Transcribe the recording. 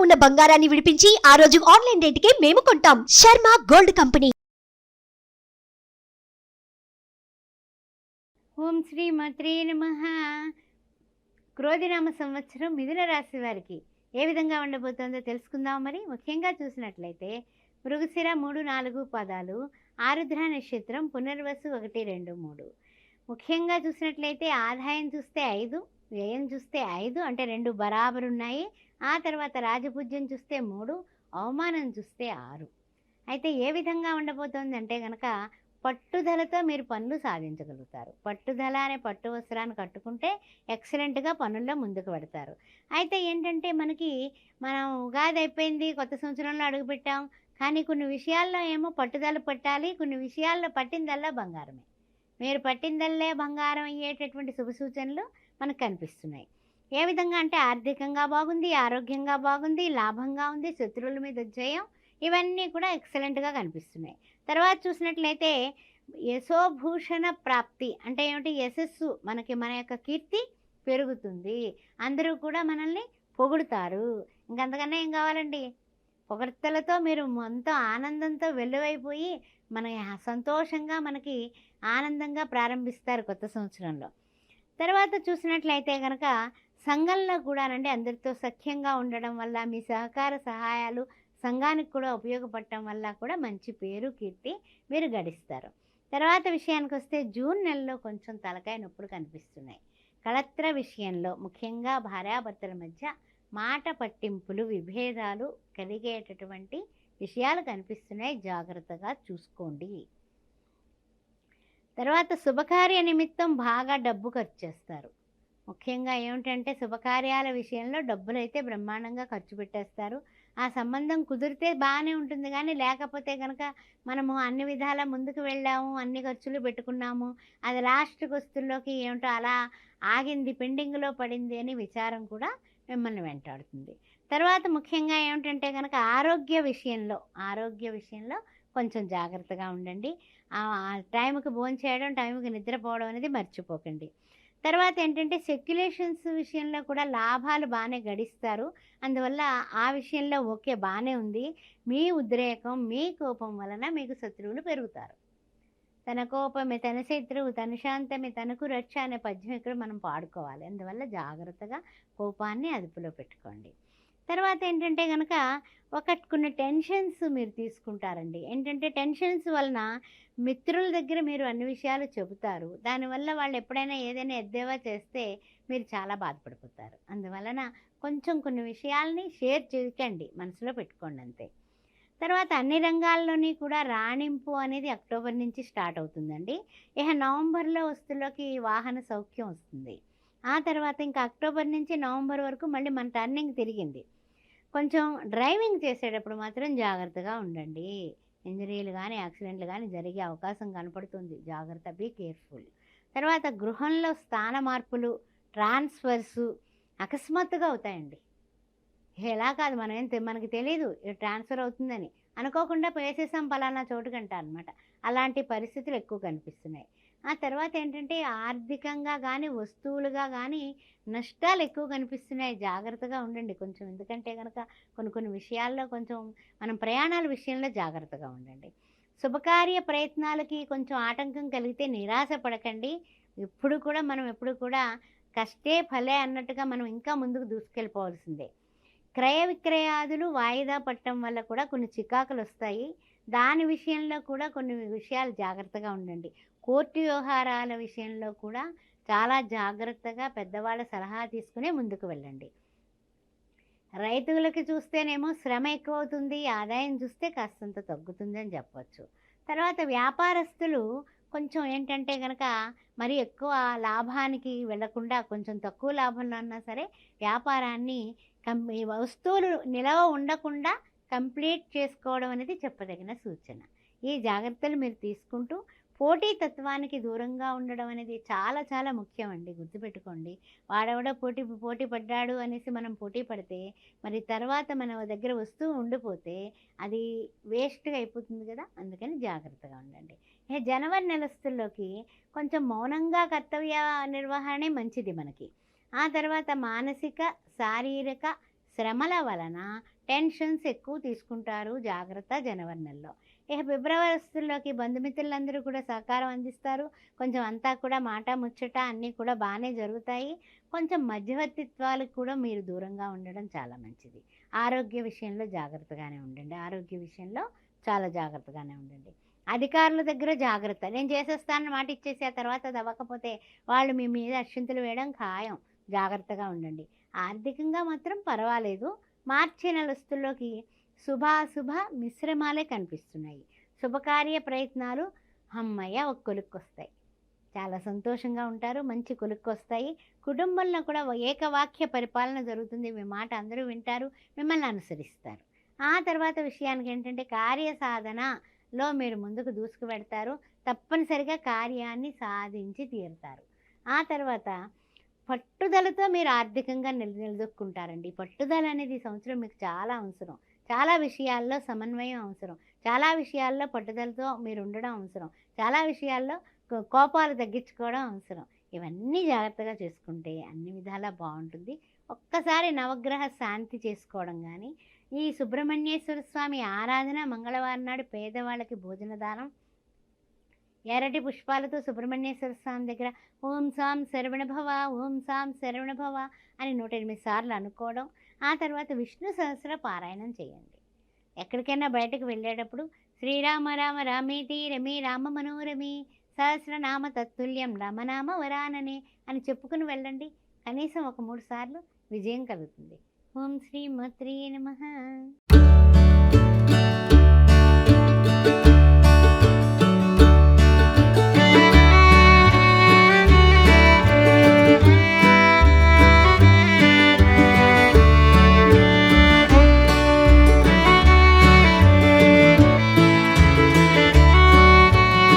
ఉన్న బంగారాన్ని విడిపించి ఆ రోజు ఆన్లైన్ రేటుకే మేము కొంటాం. Sharma gold company. ఓం శ్రీ మాత్రే నమః. క్రోధినామ సంవత్సరం మిథున రాశి వారికి ఏ విధంగా ఉండబోతోందో తెలుసుకుందాం. మరి ముఖ్యంగా చూసినట్లయితే మృగశిర 3-4 పాదాలు, ఆరుద్ర నక్షత్రం, పునర్వసు 1, 2, 3. ముఖ్యంగా చూసినట్లయితే ఆదాయం చూస్తే 5, వ్యయం చూస్తే 5, అంటే 2 బరాబరు ఉన్నాయి. ఆ తర్వాత రాజపూజ్యం చూస్తే 3, అవమానం చూస్తే 6. అయితే ఏ విధంగా ఉండబోతోందంటే కనుక పట్టుదలతో మీరు పనులు సాధించగలుగుతారు. పట్టుదల అనే పట్టు వస్త్రాన్ని కట్టుకుంటే ఎక్సలెంట్గా పనుల్లో ముందుకు పెడతారు. అయితే ఏంటంటే మనం ఉగాది అయిపోయింది, కొత్త సంవత్సరంలో అడుగుపెట్టాం. కానీ కొన్ని విషయాల్లో ఏమో పట్టుదల పట్టాలి, కొన్ని విషయాల్లో పట్టిందల్లా బంగారమే. మీరు పట్టిందల్లే బంగారం అయ్యేటటువంటి శుభ సూచనలు మనకు కనిపిస్తున్నాయి. ఏ విధంగా అంటే ఆర్థికంగా బాగుంది, ఆరోగ్యంగా బాగుంది, లాభంగా ఉంది, శత్రువుల మీద జయం, ఇవన్నీ కూడా ఎక్సలెంట్గా కనిపిస్తున్నాయి. తర్వాత చూసినట్లయితే యశోభూషణ ప్రాప్తి అంటే ఏమిటి? యశస్సు, మన యొక్క కీర్తి పెరుగుతుంది. అందరూ కూడా మనల్ని పొగుడుతారు. ఇంకంతకన్నా ఏం కావాలండి? పొగడ్తలతో మీరు ఎంతో ఆనందంతో వెల్లువైపోయి సంతోషంగా ఆనందంగా ప్రారంభిస్తారు కొత్త సంవత్సరంలో. తర్వాత చూసినట్లయితే కనుక సంఘంలో కూడానండి అందరితో సఖ్యంగా ఉండడం వల్ల, మీ సహకార సహాయాలు సంఘానికి కూడా ఉపయోగపడటం వల్ల కూడా మంచి పేరు, కీర్తి మీరు గడిస్తారు. తర్వాత విషయానికి వస్తే జూన్ నెలలో కొంచెం తలకాయ నొప్పులు కనిపిస్తున్నాయి. కళత్ర విషయంలో ముఖ్యంగా భార్యాభర్తల మధ్య మాట పట్టింపులు, విభేదాలు కలిగేటటువంటి విషయాలు కనిపిస్తున్నాయి. జాగ్రత్తగా చూసుకోండి. తర్వాత శుభకార్య నిమిత్తం బాగా డబ్బు ఖర్చు చేస్తారు. ముఖ్యంగా ఏమిటంటే శుభకార్యాల విషయంలో డబ్బులైతే బ్రహ్మాండంగా ఖర్చు పెట్టేస్తారు. ఆ సంబంధం కుదిరితే బాగానే ఉంటుంది, కానీ లేకపోతే కనుక మనము అన్ని విధాలా ముందుకు వెళ్ళాము, అన్ని ఖర్చులు పెట్టుకున్నాము, అది లాస్ట్ వస్తుల్లోకి ఏమిటో అలా ఆగింది, పెండింగ్లో పడింది అని విచారం కూడా మిమ్మల్ని వెంటాడుతుంది. తర్వాత ముఖ్యంగా ఏమిటంటే కనుక ఆరోగ్య విషయంలో కొంచెం జాగ్రత్తగా ఉండండి. టైంకి భోంచేయడం, టైంకి నిద్రపోవడం అనేది మర్చిపోకండి. తర్వాత ఏంటంటే సెక్యులేషన్స్ విషయంలో కూడా లాభాలు బాగానే గడిస్తారు. అందువల్ల ఆ విషయంలో ఓకే, బాగానే ఉంది. మీ ఉద్రేకం, మీ కోపం వలన మీకు శత్రువులు పెరుగుతారు. తన కోపమే తన శత్రువు, తన శాంతమే తనకు రక్ష అనే పద్యం ఇక్కడ మనం పాడుకోవాలి. అందువల్ల జాగ్రత్తగా కోపాన్ని అదుపులో పెట్టుకోండి. తర్వాత ఏంటంటే కనుక కొన్ని టెన్షన్స్ మీరు తీసుకుంటారండి. ఏంటంటే టెన్షన్స్ వలన మిత్రుల దగ్గర మీరు అన్ని విషయాలు చెబుతారు. దానివల్ల వాళ్ళు ఎప్పుడైనా ఏదైనా ఎద్దేవా చేస్తే మీరు చాలా బాధపడిపోతారు. అందువలన కొన్ని విషయాల్ని షేర్ చేయకండి, మనసులో పెట్టుకోండి అంతే. తర్వాత అన్ని రంగాల్లోని కూడా రాణింపు అనేది అక్టోబర్ నుంచి స్టార్ట్ అవుతుందండి. నవంబర్లో వస్తువులోకి వాహన సౌఖ్యం వస్తుంది. ఆ తర్వాత ఇంకా అక్టోబర్ నుంచి నవంబర్ వరకు మళ్ళీ మన టర్నింగ్ తిరిగింది. కొంచెం డ్రైవింగ్ చేసేటప్పుడు మాత్రం జాగ్రత్తగా ఉండండి. ఇంజరీలు కానీ యాక్సిడెంట్లు కానీ జరిగే అవకాశం కనపడుతుంది. జాగ్రత్త, బీ కేర్ఫుల్. తర్వాత గృహంలో స్థాన మార్పులు, ట్రాన్స్ఫర్సు అకస్మాత్తుగా అవుతాయండి. ఎలా కాదు, మనకి తెలియదు ట్రాన్స్ఫర్ అవుతుందని, అనుకోకుండా వేసేసాం పలానా చోటుకంట అనమాట. అలాంటి పరిస్థితులు ఎక్కువ కనిపిస్తున్నాయి. ఆ తర్వాత ఏంటంటే ఆర్థికంగా కానీ వస్తువులుగా కానీ నష్టాలు ఎక్కువ కనిపిస్తున్నాయి. జాగ్రత్తగా ఉండండి కొంచెం. ఎందుకంటే కనుక కొన్ని విషయాల్లో కొంచెం మనం ప్రయాణాల విషయంలో జాగ్రత్తగా ఉండండి. శుభకార్య ప్రయత్నాలకి కొంచెం ఆటంకం కలిగితే నిరాశ పడకండి. మనం ఎప్పుడు కూడా కష్టే ఫలే అన్నట్టుగా మనం ఇంకా ముందుకు దూసుకెళ్ళిపోవాల్సిందే. క్రయ విక్రయాదులు వాయిదా పట్టడం వల్ల కూడా కొన్ని చికాకులు వస్తాయి. దాని విషయంలో కూడా కొన్ని విషయాలు జాగ్రత్తగా ఉండండి. కోర్టు వ్యవహారాల విషయంలో కూడా చాలా జాగ్రత్తగా పెద్దవాళ్ళ సలహా తీసుకునే ముందుకు వెళ్ళండి. రైతులకి చూస్తేనేమో శ్రమ ఎక్కువ అవుతుంది, ఆదాయం చూస్తే కాస్తంత తగ్గుతుంది అని చెప్పవచ్చు. తర్వాత వ్యాపారస్తులు కొంచెం ఏంటంటే కనుక మరి ఎక్కువ లాభానికి వెళ్లకుండా కొంచెం తక్కువ లాభంలో అన్నా సరే వ్యాపారాన్ని వస్తువులు నిలవ ఉండకుండా కంప్లీట్ చేసుకోవడం అనేది చెప్పదగిన సూచన. ఈ జాగ్రత్తలు మీరు తీసుకుంటూ పోటీతత్వానికి దూరంగా ఉండడం అనేది చాలా చాలా ముఖ్యం అండి. గుర్తుపెట్టుకోండి. వాడెవడో పోటీ పడ్డాడు అనేసి మనం పోటీ పడితే మరి తర్వాత మన దగ్గర వస్తువు ఉండిపోతే అది వేస్ట్గా అయిపోతుంది కదా. అందుకని జాగ్రత్తగా ఉండండి. జనవరి నెలస్తుల్లోకి కొంచెం మౌనంగా కర్తవ్య నిర్వహణే మంచిది మనకి. ఆ తర్వాత మానసిక, శారీరక, శ్రమల వలన టెన్షన్స్ ఎక్కువ తీసుకుంటారు. జాగ్రత్త జనవరి నెలలో. ఇక ఫిబ్రవరి వస్తుల్లోకి బంధుమిత్రులందరూ కూడా సహకారం అందిస్తారు. కొంచెం అంతా కూడా మాట ముచ్చట అన్నీ కూడా బాగానే జరుగుతాయి. కొంచెం మధ్యవర్తిత్వాలకు కూడా మీరు దూరంగా ఉండడం చాలా మంచిది. ఆరోగ్య విషయంలో జాగ్రత్తగానే ఉండండి. ఆరోగ్య విషయంలో చాలా జాగ్రత్తగానే ఉండండి. అధికారుల దగ్గర జాగ్రత్త. నేను చేసేస్తానని మాట ఇచ్చేసి ఆ తర్వాత అది అవ్వకపోతే వాళ్ళు మీ మీద అక్షింతలు వేయడం ఖాయం. జాగ్రత్తగా ఉండండి. ఆర్థికంగా మాత్రం పర్వాలేదు. మార్చి నెలస్తుల్లోకి శుభాశుభ మిశ్రమాలే కనిపిస్తున్నాయి. శుభకార్య ప్రయత్నాలు హమ్మయ్య ఒక కొలుక్కొస్తాయి. చాలా సంతోషంగా ఉంటారు. మంచి కొలుక్కొస్తాయి. కుటుంబంలో కూడా ఏకవాక్య పరిపాలన జరుగుతుంది. మీ మాట అందరూ వింటారు. మిమ్మల్ని అనుసరిస్తారు. ఆ తర్వాత విషయానికి ఏంటంటే కార్యసాధనలో మీరు ముందుకు దూసుకు పెడతారు. తప్పనిసరిగా కార్యాన్ని సాధించి తీరుతారు. ఆ తర్వాత పట్టుదలతో మీరు ఆర్థికంగా నిలదొక్కుంటారండి. పట్టుదల అనేది ఈ సంవత్సరం మీకు చాలా అవసరం. చాలా విషయాల్లో సమన్వయం అవసరం. చాలా విషయాల్లో పట్టుదలతో మీరు ఉండడం అవసరం. చాలా విషయాల్లో కోపాలు తగ్గించుకోవడం అవసరం. ఇవన్నీ జాగ్రత్తగా చేసుకుంటే అన్ని విధాలా బాగుంటుంది. ఒక్కసారి నవగ్రహ శాంతి చేసుకోవడం కానీ, ఈ సుబ్రహ్మణ్యేశ్వర స్వామి ఆరాధన మంగళవారం నాడు పేదవాళ్ళకి భోజన దానం, ఎర్రటి పుష్పాలతో సుబ్రహ్మణ్యేశ్వర స్వామి దగ్గర ఓం సాం శరవణభవ ఓం సాం శరవణభవ అని 108 సార్లు అనుకోవడం. ఆ తర్వాత విష్ణు సహస్ర పారాయణం చేయండి. ఎక్కడికైనా బయటకు వెళ్ళేటప్పుడు శ్రీరామ రామ రామేతి రమే రామ మనోరమే సహస్రనామ తత్తుల్యం రామనామ వరాననే అని చెప్పుకుని వెళ్ళండి. కనీసం ఒక 3 సార్లు విజయం కలుగుతుంది. ఓం శ్రీ మాత్రే నమః.